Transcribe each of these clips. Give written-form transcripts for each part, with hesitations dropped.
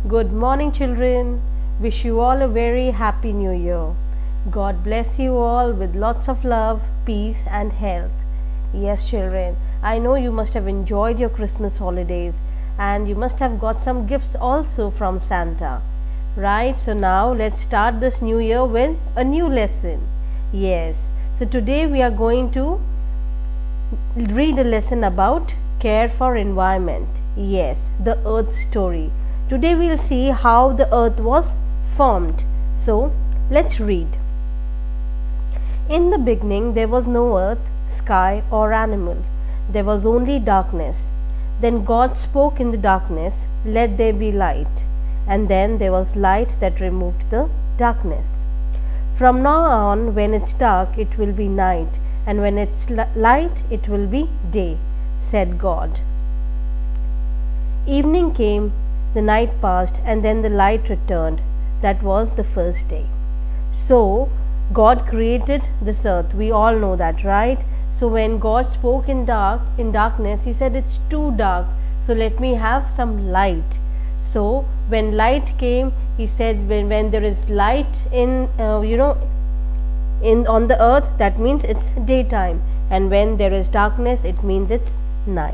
Good morning, children. Wish you all a very happy new year. God bless you all with lots of love, peace, and health. Yes, children, I know you must have enjoyed your Christmas holidays and you must have got some gifts also from Santa. Right, so now let's start this new year with a new lesson. Yes, so today we are going to read a lesson about care for environment. Yes, the earth story. Today we'll see how the earth was formed. So let's read. In the beginning there was no earth, sky or animal. There was only darkness. Then God spoke in the darkness, let there be light. And then there was light that removed the darkness. From now on, when it's dark, it will be night, and when it's light, it will be day, said God. Evening came, the night passed, and then the light returned. That was the first day. So, God created this earth. We all know that, right? So, when God spoke in darkness, He said, it's too dark, so let me have some light. So, when light came, He said, when there is light on the earth, that means it's daytime, and when there is darkness, it means it's night.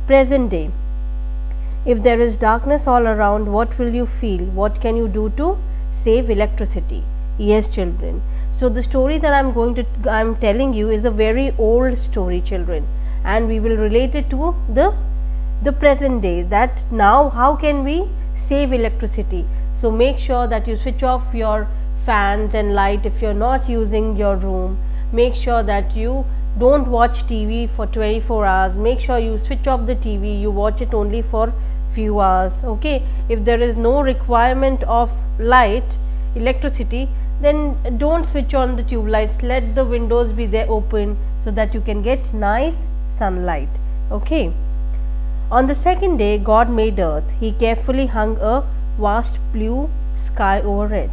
Present day. If there is darkness all around, what will you feel? What can you do to save electricity? Yes, children. So the story that I'm telling you is a very old story, children, and we will relate it to the present day, that now how can we save electricity. So make sure that you switch off your fans and light if you're not using your room. Make sure that you don't watch TV for 24 hours. Make sure you switch off the TV, you watch it only for few hours. Okay, if there is no requirement of electricity, then don't switch on the tube lights. Let the windows be there open so that you can get nice sunlight. Okay. On the second day, God made earth. He carefully hung a vast blue sky over it.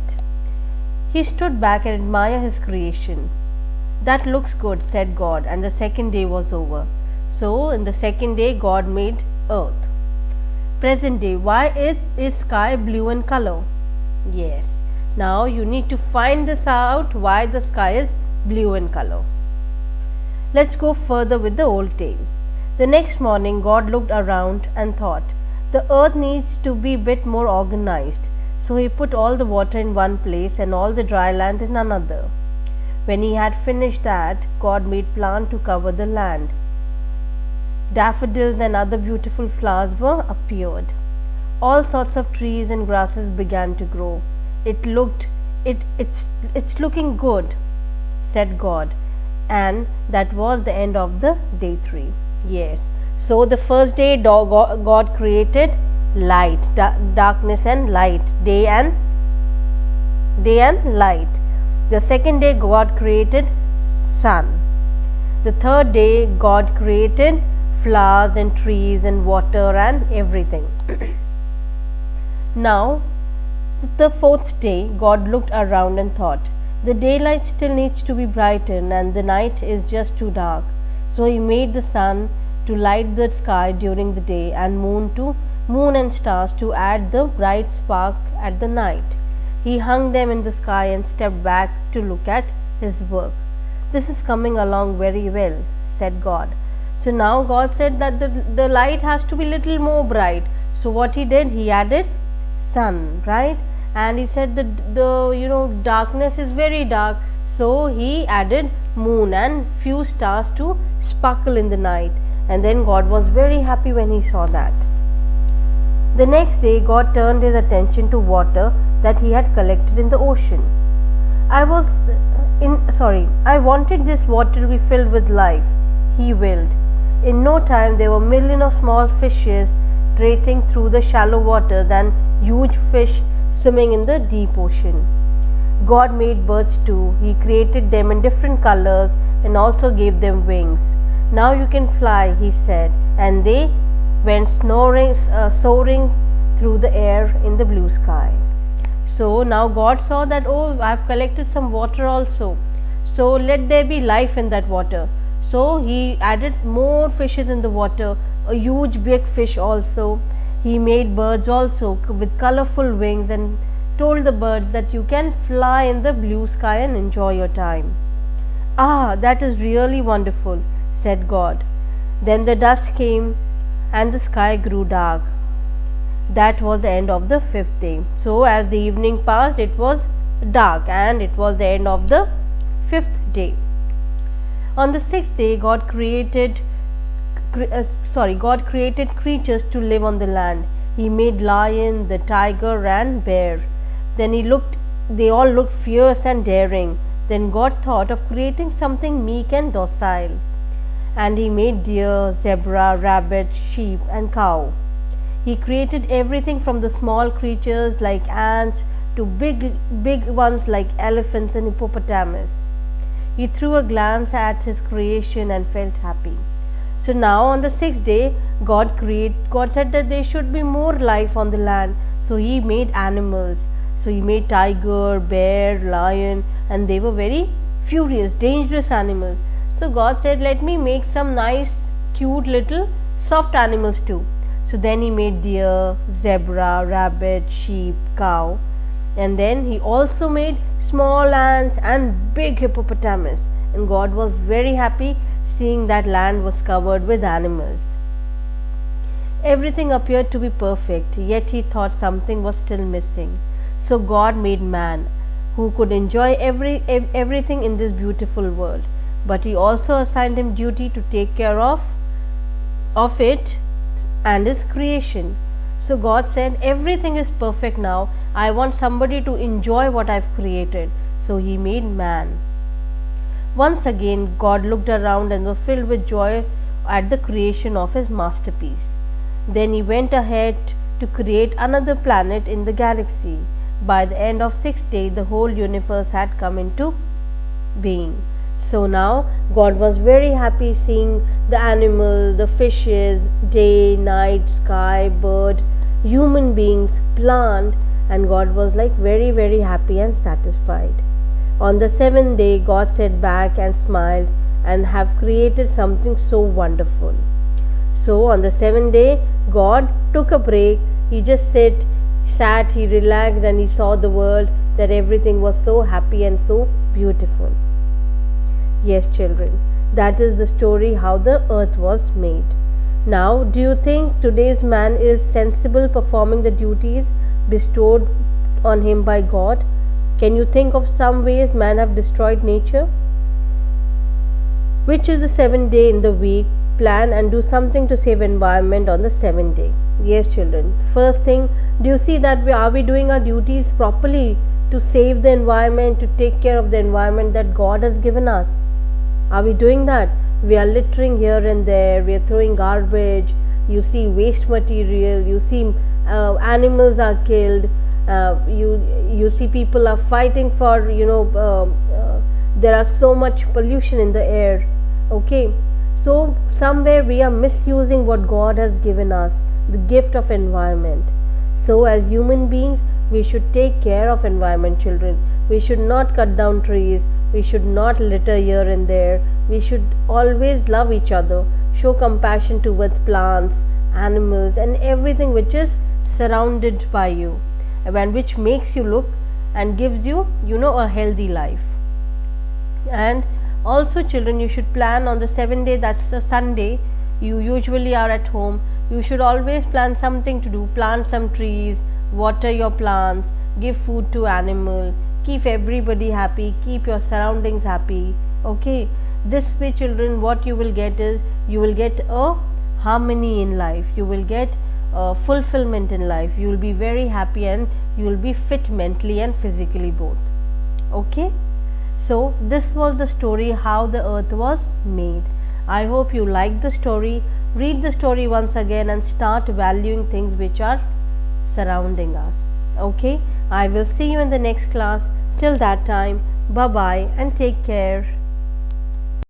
He stood back and admired his creation. That looks good, said God, and the second day was over. So, in the second day, God made earth. Present day, why is sky blue in color? Yes, now you need to find this out, why the sky is blue in color. Let's go further with the old tale. The next morning, God looked around and thought, the earth needs to be a bit more organized. So He put all the water in one place and all the dry land in another. When He had finished that, God made plants to cover the land. Daffodils and other beautiful flowers appeared. All sorts of trees and grasses began to grow. It's looking good, said God. And that was the end of the day 3. Yes. So the first day God created light, darkness and light, day and light. The second day God created sun. The third day God created flowers and trees and water and everything. Now the fourth day God looked around and thought, the daylight still needs to be brightened and the night is just too dark. So He made the sun to light the sky during the day and moon and stars to add the bright spark at the night. He hung them in the sky and stepped back to look at His work. This is coming along very well, said God. So now God said that the light has to be little more bright. So what He did, He added sun, right? And He said that the darkness is very dark. So He added moon and few stars to sparkle in the night. And then God was very happy when He saw that. The next day God turned His attention to water that He had collected in the ocean. I wanted this water to be filled with life, He willed. In no time there were millions of small fishes drifting through the shallow water than huge fish swimming in the deep ocean. God made birds too. He created them in different colors and also gave them wings. Now you can fly, He said, and they went soaring through the air in the blue sky. So now God saw that, oh, I have collected some water also. So let there be life in that water. So He added more fishes in the water, a huge big fish also. He made birds also with colorful wings and told the birds that you can fly in the blue sky and enjoy your time. Ah, that is really wonderful, said God. Then the dust came and the sky grew dark. That was the end of the fifth day. So, as the evening passed, it was dark and it was the end of the fifth day. On the sixth day, God created creatures to live on the land. He made lion, the tiger, and bear. Then they all looked fierce and daring. Then God thought of creating something meek and docile. And He made deer, zebra, rabbit, sheep, and cow. He created everything from the small creatures like ants to big ones like elephants and hippopotamus. He threw a glance at his creation and felt happy. So now on the sixth day, God said that there should be more life on the land. So He made animals. So He made tiger, bear, lion, and they were very furious, dangerous animals. So God said, let me make some nice, cute little soft animals too. So then He made deer, zebra, rabbit, sheep, cow, and then He also made small ants and big hippopotamus. And God was very happy seeing that land was covered with animals. Everything appeared to be perfect, yet He thought something was still missing. So God made man, who could enjoy everything in this beautiful world. But He also assigned him duty to take care of it and His creation. So God said, everything is perfect now. I want somebody to enjoy what I've created. So He made man. Once again, God looked around and was filled with joy at the creation of His masterpiece. Then He went ahead to create another planet in the galaxy. By the end of sixth day, the whole universe had come into being. So now God was very happy seeing the animal, the fishes, day, night, sky, bird, human beings, plant, and God was like very, very happy and satisfied. On the seventh day, God sat back and smiled and have created something so wonderful. So on the seventh day, God took a break. He just sat, He relaxed, and He saw the world, that everything was so happy and so beautiful. Yes, children, that is the story how the earth was made. Now, do you think today's man is sensible, performing the duties bestowed on him by God? Can you think of some ways man have destroyed nature? Which is the seventh day in the week? Plan and do something to save environment on the seventh day. Yes, children. First thing, do you see that are we doing our duties properly to save the environment, to take care of the environment that God has given us? Are we doing that? We are littering here and there. We are throwing garbage. You see waste material. You see animals are killed. You see people are fighting for there are so much pollution in the air. Okay, so somewhere we are misusing what God has given us, the gift of environment. So as human beings, we should take care of environment, children. We should not cut down trees. We should not litter here and there. We should always love each other, show compassion towards plants, animals, and everything which is surrounded by you, and which makes you look and gives you, a healthy life. And also, children, you should plan on the seventh day, that's a Sunday. You usually are at home. You should always plan something to do. Plant some trees, water your plants, give food to animal, keep everybody happy, keep your surroundings happy. Okay, this way, children, what you will get is, you will get a harmony in life, you will get fulfillment in life, you will be very happy, and you will be fit mentally and physically both. Okay, so this was the story how the earth was made. I hope you liked the story. Read the story once again and start valuing things which are surrounding us. Okay, I will see you in the next class. Till that time, bye bye and take care.